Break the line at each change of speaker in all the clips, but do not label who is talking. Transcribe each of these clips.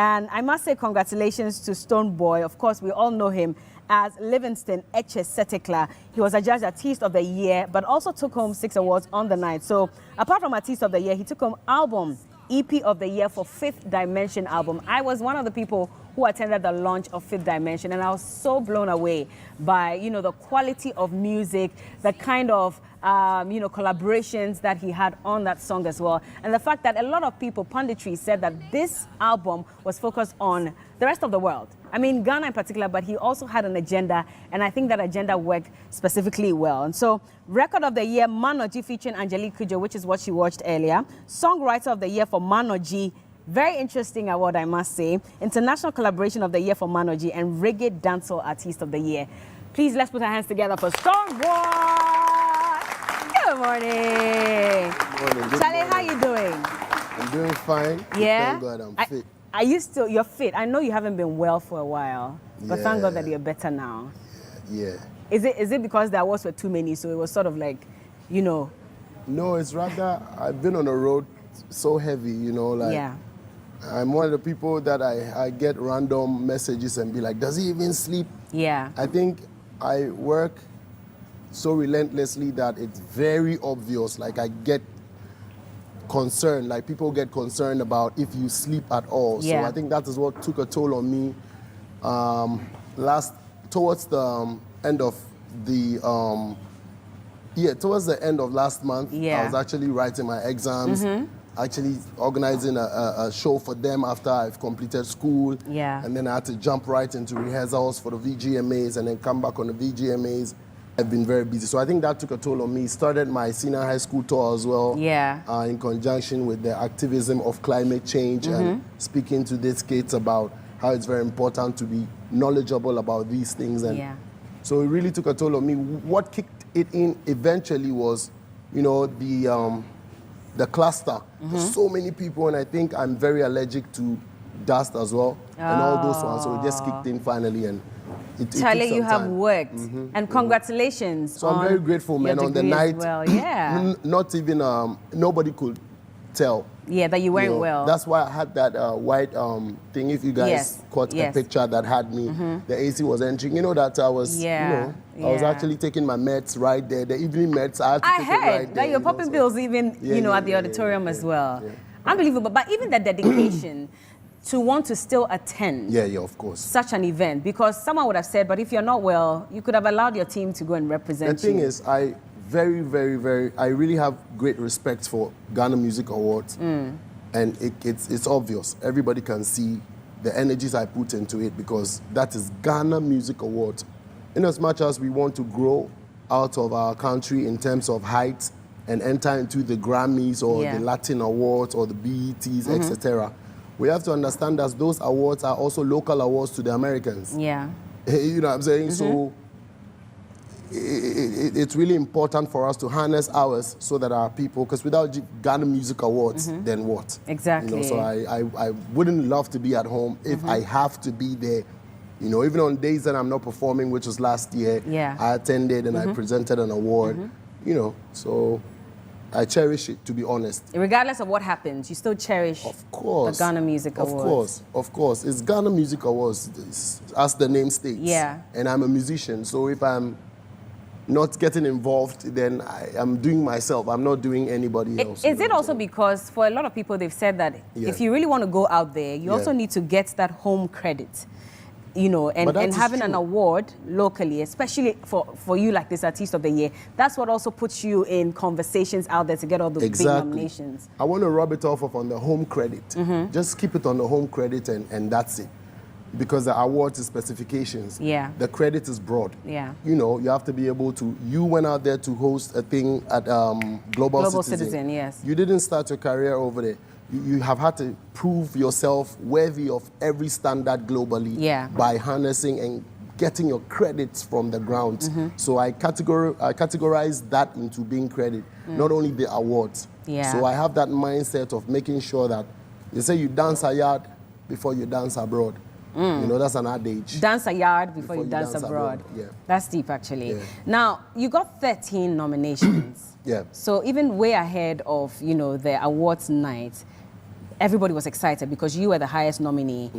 And I must say congratulations to Stoneboy. Of course, we all know him as Livingston Echesetekla. He was adjudged Artist of the Year, but also took home 6 awards on the night. So apart from Artist of the Year, he took home Album, EP of the Year for Fifth Dimension album. I was one of the people who attended the launch of Fifth Dimension, and I was so blown away by, the quality of music, the kind of, collaborations that he had on that song as well. And the fact that a lot of people, punditry, said that this album was focused on the rest of the world. I mean, Ghana in particular, but he also had an agenda, and I think that agenda worked specifically well. And so, Record of the Year, Manoji featuring Angelique Kidjo, which is what she watched earlier. Songwriter of the Year for Manoji. Very interesting award, I must say. International Collaboration of the Year for Manoji, and Reggae Dancehall Artist of the Year. Please, let's put our hands together for Stoneboy. Good morning.
Good morning.
Charlie, how you doing?
I'm doing fine.
Yeah?
Thank God I'm fit.
Are you still, you're fit? I know you haven't been well for a while, but thank God that you're better now.
Yeah.
Is it because the awards were too many, so it was sort of like,
No, it's rather, I've been on the road so heavy,
Yeah.
I'm one of the people that I get random messages and be like, does he even sleep?
Yeah.
I think I work so relentlessly that it's very obvious. Like I get concerned, like people get concerned about if you sleep at all.
Yeah.
So I think that is what took a toll on me. Towards the end of towards the end of last month, I was actually writing my exams, actually organizing a show for them after I've completed school.
Yeah.
And then I had to jump right into rehearsals for the VGMAs and then come back on the VGMAs. I've been very busy. So I think that took a toll on me. Started my senior high school tour as well.
Yeah.
In conjunction with the activism of climate change and speaking to these kids about how it's very important to be knowledgeable about these things. And so it really took a toll on me. What kicked it in eventually was, the cluster. So many people, and I think I'm very allergic to dust as well, and all those ones. So it just kicked in finally, and it
Charlie,
took
you
some
have
time.
worked, and congratulations.
So I'm very grateful, man. On the night, not even nobody could tell.
Yeah, that you weren't well.
That's why I had that white thing. If you guys caught a picture that had me, the AC was entering. That I was, I was actually taking my meds right there. The evening meds, I had to take it right there. I heard that
you're popping pills even, at the auditorium as well.
Yeah.
Unbelievable. But even the dedication to want to still attend
of course,
such an event, because someone would have said, but if you're not well, you could have allowed your team to go and represent
The thing is, I really have great respect for Ghana Music Awards, and it's obvious. Everybody can see the energies I put into it, because that is Ghana Music Awards. In as much as we want to grow out of our country in terms of height and enter into the Grammys or the Latin Awards or the BETs, etc., we have to understand that those awards are also local awards to the Americans.
Yeah.
You know what I'm saying? So it's really important for us to harness ours so that our people, because without Ghana Music Awards, then what?
Exactly.
So I wouldn't love to be at home if I have to be there. Even on days that I'm not performing, which was last year, I attended and I presented an award. So I cherish it, to be honest.
Regardless of what happens, you still cherish the Ghana Music Awards.
Of course. It's Ghana Music Awards, as the name states.
Yeah.
And I'm a musician, so if I'm not getting involved, then I'm doing myself. I'm not doing anybody else.
Is it also because for a lot of people, they've said that if you really want to go out there, you also need to get that home credit. And having an award locally, especially for you like this Artist of the Year, that's what also puts you in conversations out there to get all those big nominations.
I want to rub it off on the home credit. Just keep it on the home credit and that's it. Because the award is specifications.
Yeah.
The credit is broad.
Yeah.
You have to be able to, you went out there to host a thing at Global Citizen.
Yes.
You didn't start your career over there. You have had to prove yourself worthy of every standard globally by harnessing and getting your credits from the ground. So I categorize that into being credit, not only the awards.
Yeah.
So I have that mindset of making sure that they say you dance a yard before you dance abroad. That's an adage.
Dance a yard before you dance abroad.
Yeah.
That's deep, actually. Yeah. Now, you got 13 nominations.
Yeah.
So even way ahead of, the awards night, everybody was excited because you were the highest nominee.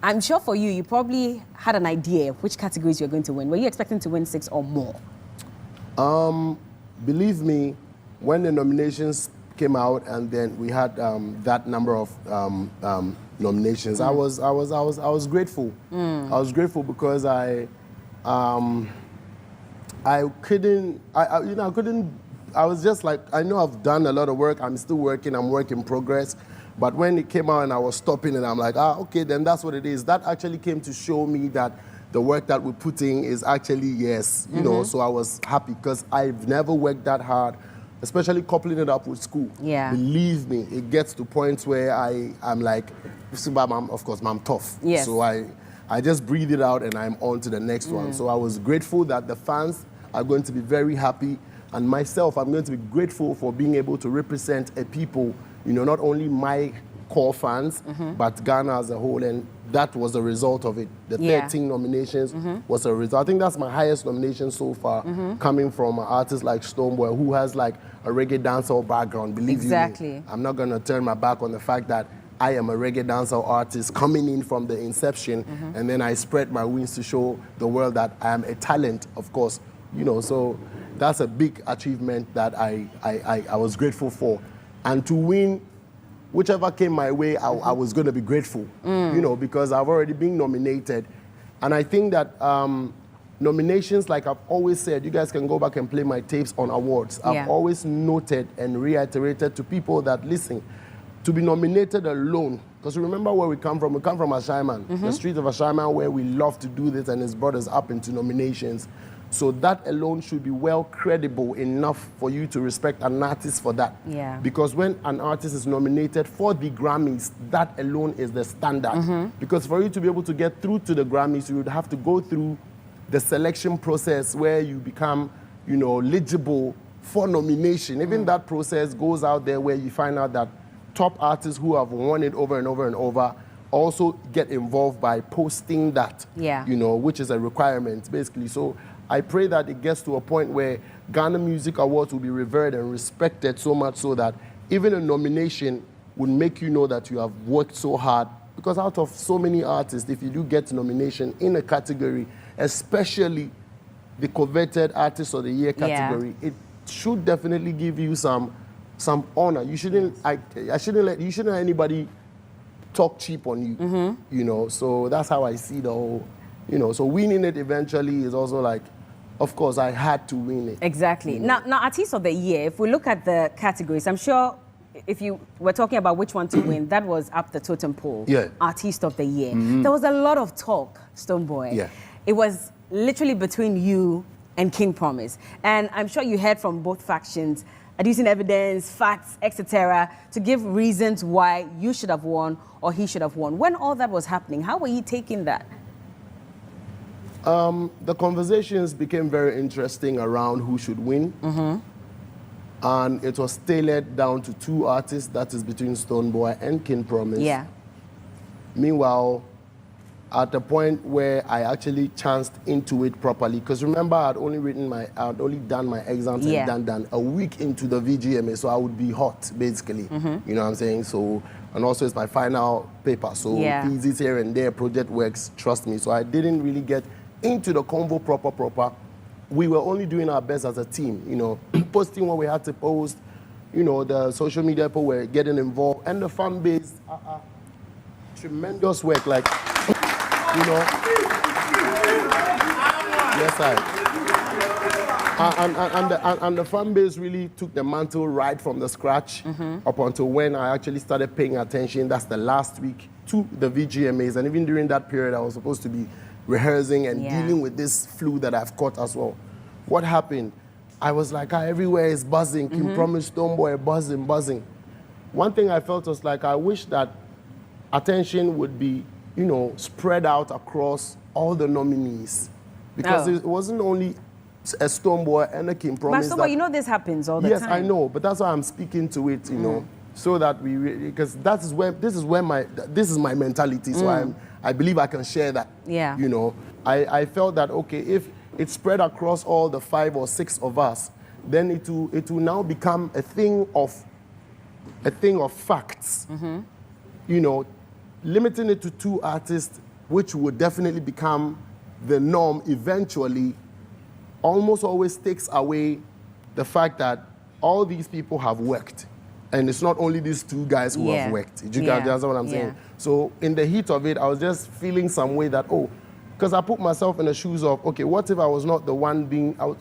I'm sure for you, you probably had an idea of which categories you're going to win. Were you expecting to win 6 or more?
Believe me, when the nominations came out and then we had that number of nominations, I was grateful. I was grateful because I was just like, I know I've done a lot of work. I'm still working. I'm work in progress. But when it came out and I was stopping and I'm like, okay, then that's what it is. That actually came to show me that the work that we're putting is actually, yes, you know, so I was happy because I've never worked that hard, especially coupling it up with school.
Yeah.
Believe me, it gets to points where I'm like, of course, I'm tough.
Yes.
So I just breathe it out and I'm on to the next one. So I was grateful that the fans are going to be very happy. And myself, I'm going to be grateful for being able to represent a people, you know, not only my core fans, but Ghana as a whole. And that was the result of it. The 13 nominations was a result. I think that's my highest nomination so far, coming from an artist like Stoneboy, who has like a reggae dancehall background, believe you me. I'm not going to turn my back on the fact that I am a reggae dancehall artist coming in from the inception, and then I spread my wings to show the world that I am a talent, of course, you know, so that's a big achievement that I was grateful for. And to win, whichever came my way, I was going to be grateful, you know, because I've already been nominated. And I think that nominations, like I've always said, you guys can go back and play my tapes on awards. I've always noted and reiterated to people that, listen, to be nominated alone, because remember where we come from Ashaiman, the streets of Ashaiman, where we love to do this, and it's brought us up into nominations. So that alone should be well credible enough for you to respect an artist for that.
Yeah.
Because when an artist is nominated for the Grammys, that alone is the standard. Because for you to be able to get through to the Grammys, you would have to go through the selection process where you become, you know, eligible for nomination. Even that process goes out there where you find out that top artists who have won it over and over and over also get involved by posting that, you know, which is a requirement, basically. So I pray that it gets to a point where Ghana Music Awards will be revered and respected so much so that even a nomination would make you know that you have worked so hard. Because out of so many artists, if you do get nomination in a category, especially the coveted Artist of the Year category, it should definitely give you some honor. You shouldn't, you shouldn't let anybody talk cheap on you, you know. So that's how I see the whole, you know. So winning it eventually is also like, of course, I had to win it.
Exactly.
You know?
Now, Artist of the Year, if we look at the categories, I'm sure if you were talking about which one to win, that was up the totem pole.
Yeah.
Artist of the Year. There was a lot of talk, Stoneboy.
Yeah.
It was literally between you and King Promise. And I'm sure you heard from both factions, adducing evidence, facts, etc., to give reasons why you should have won or he should have won. When all that was happening, how were you taking that?
The conversations became very interesting around who should win. And it was tailored down to two artists, that is between Stoneboy and King Promise.
Yeah.
Meanwhile, at the point where I actually chanced into it properly, because remember I'd only done my exams and done a week into the VGMA, so I would be hot, basically. You know what I'm saying? So, and also it's my final paper, so PZs here and there, project works, trust me. So I didn't really get into the convo proper. We were only doing our best as a team, you know, posting what we had to post, you know, the social media people were getting involved, and the fan base, tremendous work, like, you know. Yes, and the fan base really took the mantle right from the scratch up until when I actually started paying attention. That's the last week to the VGMAs, and even during that period, I was supposed to be rehearsing and dealing with this flu that I've caught as well. What happened? I was like, everywhere is buzzing. King Promise, Stoneboy, buzzing. One thing I felt was like, I wish that attention would be, you know, spread out across all the nominees. Because it wasn't only a Stoneboy and a King Promise.
But Stoneboy, you know this happens all the time.
Yes, I know, but that's why I'm speaking to it, you know, so that because this is my mentality, so I believe I can share that. Yeah. You know, I felt that, okay, if it's spread across all the 5 or 6 of us, then it will now become a thing of facts. you know, limiting it to 2 artists, which would definitely become the norm eventually, almost always takes away the fact that all these people have worked. And it's not only these 2 guys who have worked. You guys understand what I'm saying? So in the heat of it, I was just feeling some way that, because I put myself in the shoes of, okay, what if I was not the one being out,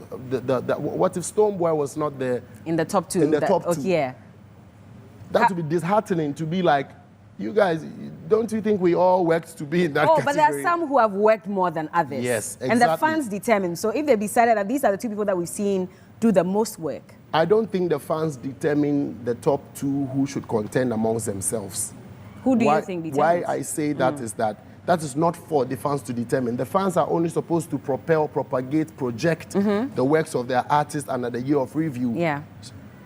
what if Stoneboy was not there?
In the top 2.
In the top 2.
Yeah.
That would be disheartening to be like, you guys, don't you think we all worked to be in that category?
But there are some who have worked more than others.
Yes, exactly.
And the fans determine. So if they decided that these are the 2 people that we've seen do the most work.
I don't think the fans determine the top 2 who should contend amongst themselves.
Who do you think determines?
Why I say that is that is not for the fans to determine. The fans are only supposed to propel, propagate, project the works of their artists under the year of review.
Yeah.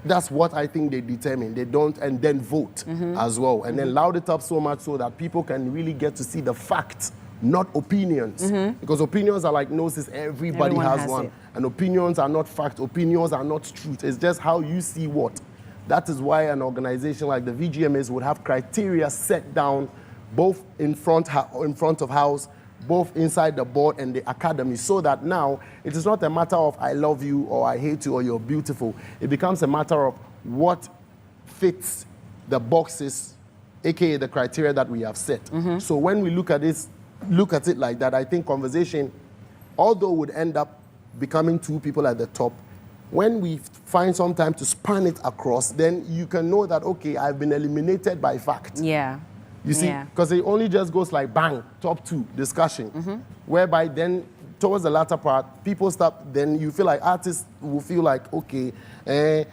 That's what I think they determine. They don't, and then vote as well. And then loud it up so much so that people can really get to see the facts, not opinions. Because opinions are like noses, everybody has one.
It.
And opinions are not fact, opinions are not truth. It's just how you see what. That is why an organization like the VGMAs would have criteria set down both in front of house, both inside the board and the academy, so that now it is not a matter of I love you or I hate you or you're beautiful. It becomes a matter of what fits the boxes, aka the criteria that we have set. So when we look at it like that, I think conversation, although would end up becoming 2 people at the top, when we find some time to span it across, then you can know that, okay, I've been eliminated by fact.
Yeah.
You see, because it only just goes like bang, top 2 discussion, whereby then towards the latter part, people stop, then you feel like artists will feel like, okay,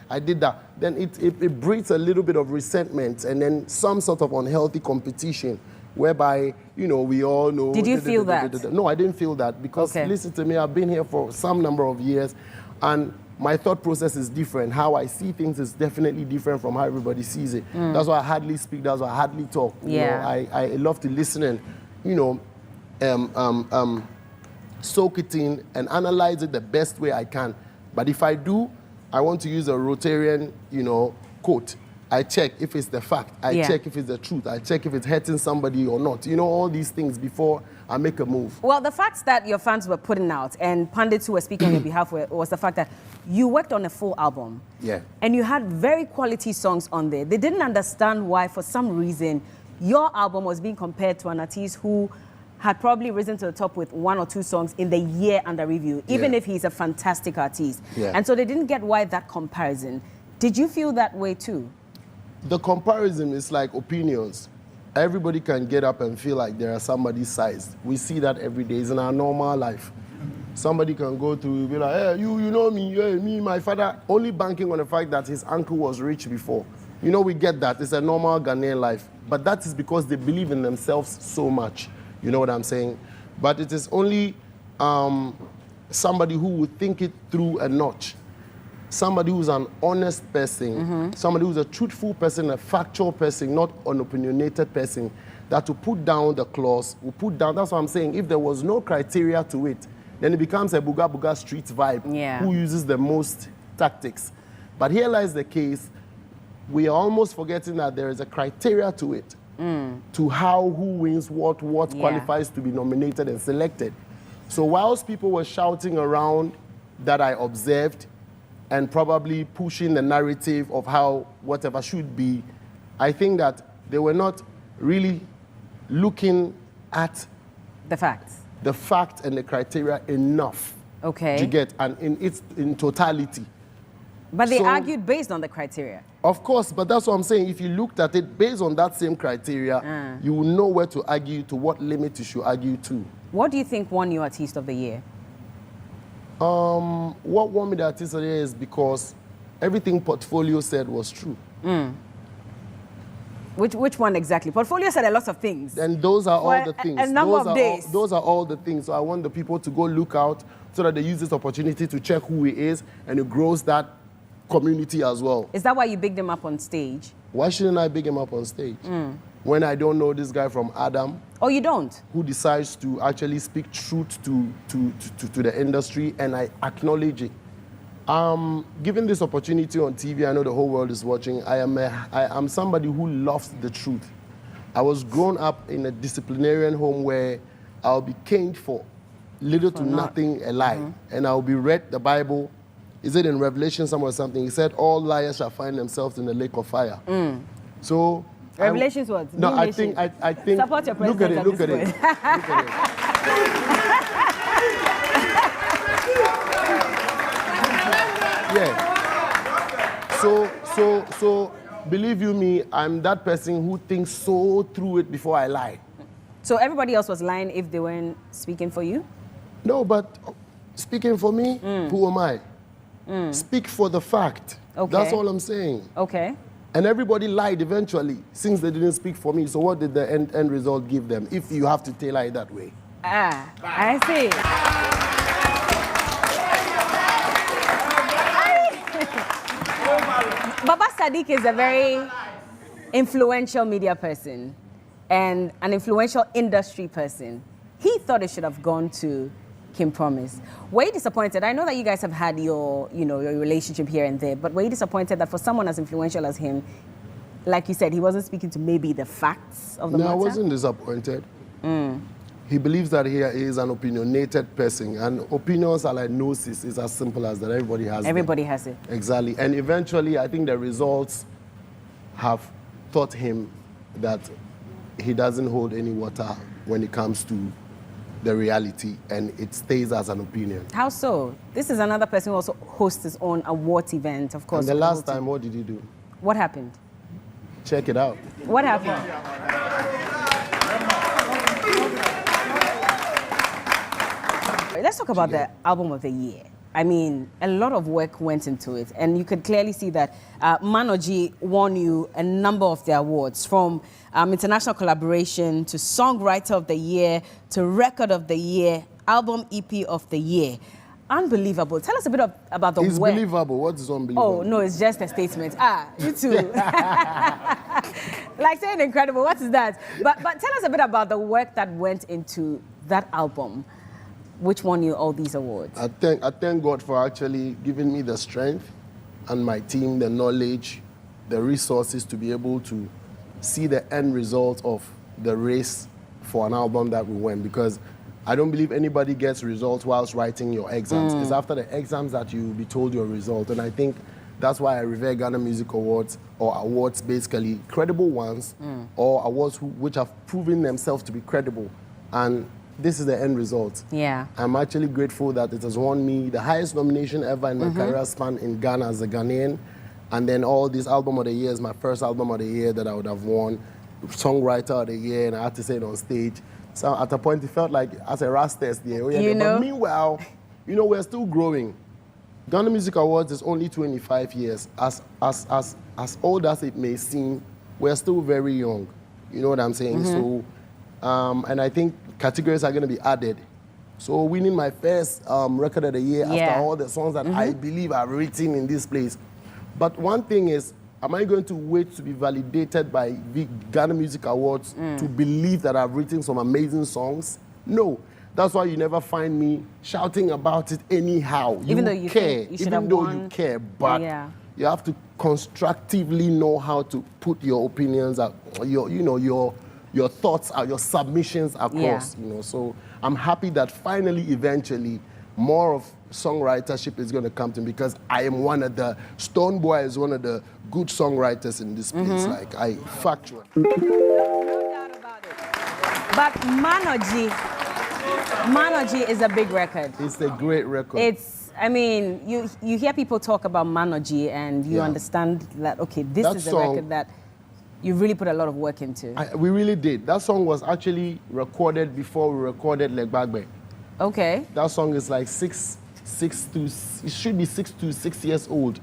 I did that. Then it breeds a little bit of resentment and then some sort of unhealthy competition, whereby, you know, we all know.
Did you feel that?
No, I didn't feel that because, listen to me, I've been here for some number of years and my thought process is different. How I see things is definitely different from how everybody sees it. That's why I hardly speak, that's why I hardly talk. You know, I love to listen and, you know, soak it in and analyze it the best way I can. But if I do, I want to use a Rotarian, you know, quote. I check if it's the fact. I check if it's the truth. I check if it's hurting somebody or not. You know, all these things before I make a move.
Well, the facts that your fans were putting out and pundits who were speaking on your behalf was the fact that you worked on a full album.
Yeah.
And you had very quality songs on there. They didn't understand why, for some reason, your album was being compared to an artist who had probably risen to the top with 1 or 2 songs in the year under review, even if he's a fantastic artist. Yeah. And so they didn't get why that comparison. Did you feel that way too?
The comparison is like opinions. Everybody can get up and feel like they are somebody's size. We see that every day. It's in our normal life. Somebody can go to be like, hey, you know me, hey, me, my father, only banking on the fact that his uncle was rich before. You know, we get that. It's a normal Ghanaian life. But that is because they believe in themselves so much. You know what I'm saying? But it is only somebody who would think it through a notch. Somebody who's an honest person, somebody who's a truthful person, a factual person, not an opinionated person, that will put down the clause, will put down, that's what I'm saying, if there was no criteria to it, then it becomes a booga booga street vibe, who uses the most tactics. But here lies the case, we are almost forgetting that there is a criteria to it, to how, who wins what qualifies to be nominated and selected. So whilst people were shouting around that I observed, and probably pushing the narrative of how whatever should be, I think that they were not really looking at
the facts.
The fact and the criteria enough.
Okay.
To get, and in totality.
But they argued based on the criteria.
Of course, but that's what I'm saying. If you looked at it based on that same criteria, you will know where to argue, to what limit you should argue to.
What do you think won you Artist of the Year?
What won me the Artist of the Year is because everything Portfolio said was true.
Which one exactly? Portfolio said a lot of things.
And those are all the things.
A number of days.
Those are all the things. So I want the people to go look out so that they use this opportunity to check who he is and it grows that community as well.
Is that why you bigged him up on stage?
Why shouldn't I big him up on stage? When I don't know this guy from Adam.
Oh, you don't?
Who decides to actually speak truth to the industry, and I acknowledge it. Given this opportunity on TV, I know the whole world is watching. I am somebody who loves the truth. I was grown up in a disciplinarian home where I'll be caned for little to nothing a lie. And I'll be read the Bible. Is it in Revelation somewhere or something? He said, all liars shall find themselves in the lake of fire. So...
Revelations what?
No, I think...
Support your president.
Look at it. Look at it. Yeah. So, believe you me, I'm that person who thinks so through it before I lie.
So everybody else was lying if they weren't speaking for you?
No, but speaking for me, who am I? Speak for the fact.
Okay.
That's all I'm saying.
Okay.
And everybody lied eventually, since they didn't speak for me. So what did the end result give them, if you have to tailor it that way?
Ah, I see. Baba Sadiq is a very influential media person and an influential industry person. He thought it should have gone to Kim Promise. Were you disappointed? I know that you guys have had your relationship here and there, but were you disappointed that for someone as influential as him, like you said, he wasn't speaking to maybe the facts of the matter?
No, I wasn't disappointed. He believes that he is an opinionated person, and opinions are like gnosis. It's as simple as that. Everybody has
Everybody has it.
Exactly. And eventually, I think the results have taught him that he doesn't hold any water when it comes to the reality, and it stays as an opinion.
How so? This is another person who also hosts his own awards event, of course.
And the last time, what did he do?
What happened?
Check it out.
What happened? Let's talk about the album of the year. I mean, a lot of work went into it, and you could clearly see that Manoji won you a number of the awards, from international collaboration to songwriter of the year to record of the year, album EP of the year. Unbelievable. Tell us a bit about the work.
It's believable. What is unbelievable?
Oh, no, it's just a statement. You too. Like saying incredible, what is that? But tell us a bit about the work that went into that album, which won you all these awards.
I thank God for actually giving me the strength and my team, the knowledge, the resources to be able to see the end result of the race for an album that we win, because I don't believe anybody gets results whilst writing your exams. It's after the exams that you'll be told your result. And I think that's why I revere Ghana Music Awards, or awards basically, credible ones, or awards which have proven themselves to be credible. And this is the end result.
Yeah.
I'm actually grateful that it has won me the highest nomination ever in my career span in Ghana as a Ghanaian. And then all these album of the year is my first album of the year that I would have won. Songwriter of the year, and I had to say it on stage. So at a point, it felt like as a Rastas there. But meanwhile, we're still growing. Ghana Music Awards is only 25 years. As old as it may seem, we're still very young. You know what I'm saying? So, and I think categories are going to be added. So winning my first record of the year after all the songs that I believe are written in this place. But one thing is, am I going to wait to be validated by the Ghana Music Awards to believe that I've written some amazing songs? No. That's why you never find me shouting about it anyhow.
Even though you care.
You care, but you have to constructively know how to put your opinions out, your thoughts out, your submissions across. So I'm happy that finally, eventually, more of songwritership is going to come to me, because I am one of the, Stoneboy is one of the good songwriters in this place. Like, factual.
No doubt about it. But Manoji is a big record.
It's a great record.
You hear people talk about Manoji and you understand that, okay, this is a record that you really put a lot of work into.
We really did. That song was actually recorded before we recorded Legbagbe.
Okay.
That song is like it should be 6 to 6 years old.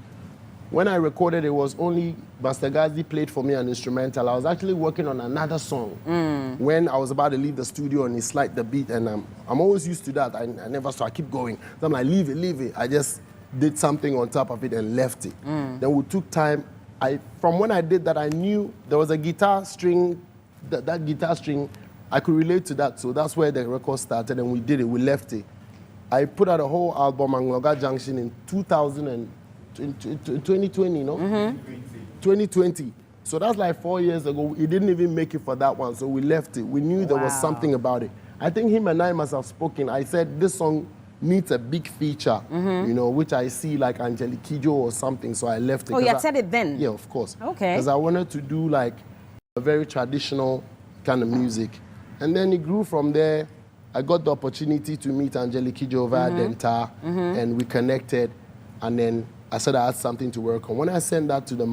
When I recorded, it was only Master Gazi played for me an instrumental. I was actually working on another song when I was about to leave the studio, and he slid the beat, and I'm always used to that. I never saw. I keep going. So I'm like, leave it. I just did something on top of it and left it. Then we took time. From when I did that, I knew there was a guitar string. That guitar string, I could relate to that. So that's where the record started, and we did it. We left it. I put out a whole album, Angoga Junction, in 2020, 2020. So that's like 4 years ago. He didn't even make it for that one, so we left it. We knew there was something about it. I think him and I must have spoken. I said, this song needs a big feature, you know, which I see like Angelique Kidjo or something, so I left it.
Oh, you had said it then?
Yeah, of course.
Okay.
Because I wanted to do like a very traditional kind of music. And then it grew from there. I got the opportunity to meet Angelique Kidjo via Denta, and we connected, and then I said I had something to work on. When I sent that to the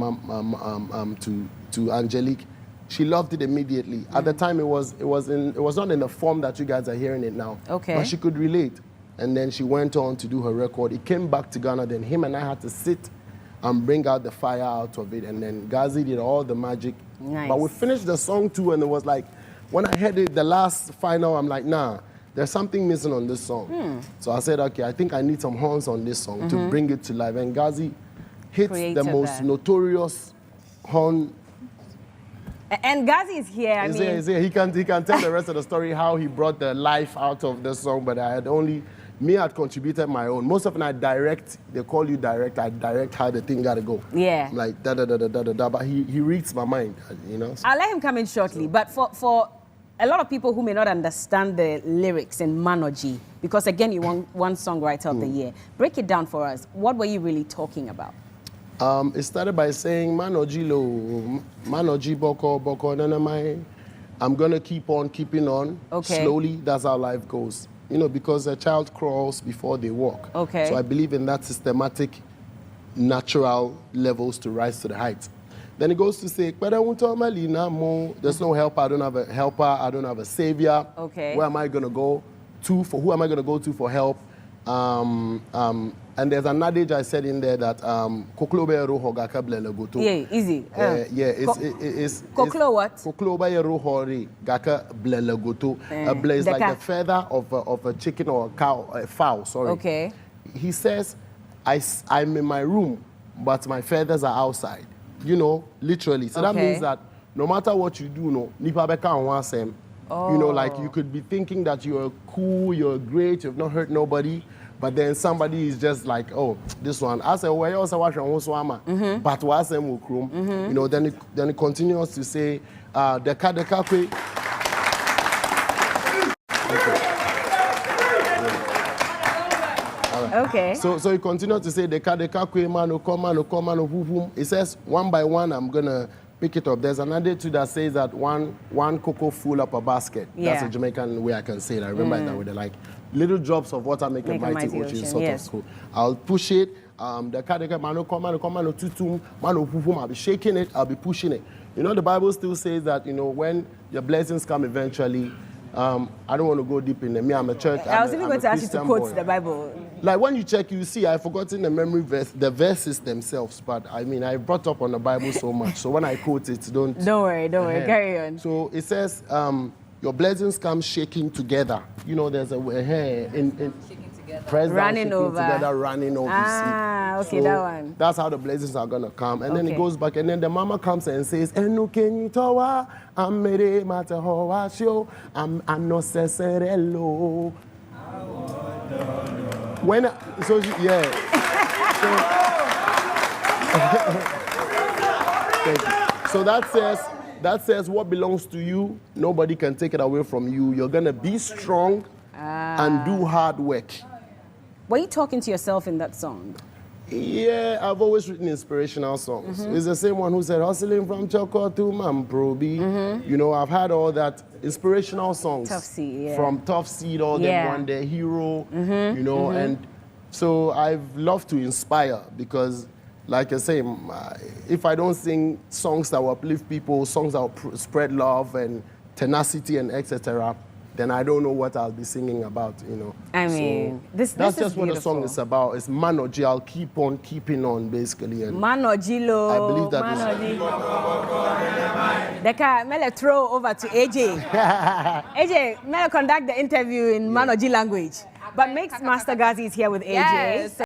to Angelique, she loved it immediately. At the time, it was not in the form that you guys are hearing it now.
Okay.
But she could relate, and then she went on to do her record. It came back to Ghana. Then him and I had to sit and bring out the fire out of it, and then Gazi did all the magic.
Nice.
But we finished the song too, and it was like, when I heard it, the last final, I'm like, nah. There's something missing on this song. So I said, okay, I think I need some horns on this song to bring it to life. And Gazi hits the most notorious horn.
And Gazi is here. I mean,
he's here. He can tell the rest of the story, how he brought the life out of the song, but I had contributed my own. Most of them I direct, they call you direct, I direct how the thing gotta go.
Yeah.
I'm like, da-da-da-da-da-da, but he reads my mind, you know?
I'll let him come in shortly, but for a lot of people who may not understand the lyrics in Manoji, because again, you won one songwriter of the year. Break it down for us. What were you really talking about?
It started by saying, Manoji lo, Manoji boko, boko nanamai. I'm gonna keep on keeping on.
Okay.
Slowly, that's how life goes. You know, because a child crawls before they walk.
Okay.
So I believe in that systematic, natural levels to rise to the heights. Then it goes to say, there's no helper, I don't have a helper, I don't have a savior.
Okay.
Where am I going to go to? Who am I going to go to for help? And there's an adage I said in there that Koklobe roho gaka blelegoto.
Yeah, easy.
It's
Koklo what?
Koklobe roho gaka blelegoto. A ble is like the feather of a chicken or a cow, a fowl, sorry.
Okay.
He says, I'm in my room, but my feathers are outside. You know, literally. So that means that no matter what you do, no, nipa beka on one same. You know, like you could be thinking that you're cool, you're great, you've not hurt nobody, but then somebody is just like, oh, this one. I say, well, you also watch your own swama, but what's them will chrome. You know, then it continues to say, the kakwe.
Okay.
So he continued to say, the kakwe mano come, boom. It says, one by one, I'm going to pick it up. There's another two that says that one cocoa full up a basket.
Yeah.
That's a Jamaican way I can say it. I remember it that way. They're like little drops of water make a mighty ocean, sort of. So I'll push it. The kadeka mano come, tutum, mano boom. I'll be shaking it. I'll be pushing it. You know, the Bible still says that, you know, when your blessings come eventually, I don't want to go deep in it. Me, I'm a church.
I was even going to ask you to quote the Bible.
Like when you check, you see, I've forgotten the memory verse, the verses themselves. But I mean, I brought up on the Bible so much. So when I quote it, don't worry,
carry on.
So it says, your blessings come shaking together. You know, there's a shaking together. Running over.
Ah, okay, so that one.
That's how the blessings are gonna come. And then it goes back, and then the mama comes and says, Enu kenyi towa, amere mate hoa show, anoseserelo. When so that says what belongs to you, nobody can take it away from you. You're gonna be strong and do hard work.
Were you talking to yourself in that song?
Yeah, I've always written inspirational songs. It's the same one who said, hustling from Choco to Mamprobi. You know, I've had all that inspirational songs.
Tough Seed, yeah.
From Tough Seed, all them one day, Hero, you know, and so I've loved to inspire because, like I say, if I don't sing songs that will uplift people, songs that will spread love and tenacity and etc., then I don't know what I'll be singing about, you know.
I mean,
so
this
that's
is
just what the song is about. It's Manoji. I'll keep on keeping on, basically. And
Manoji lo.
I believe that
is. Deka, mele throw over to AJ. AJ, mele conduct the interview in Manoji language. But Mix Master Gazi is here with AJ. Yes.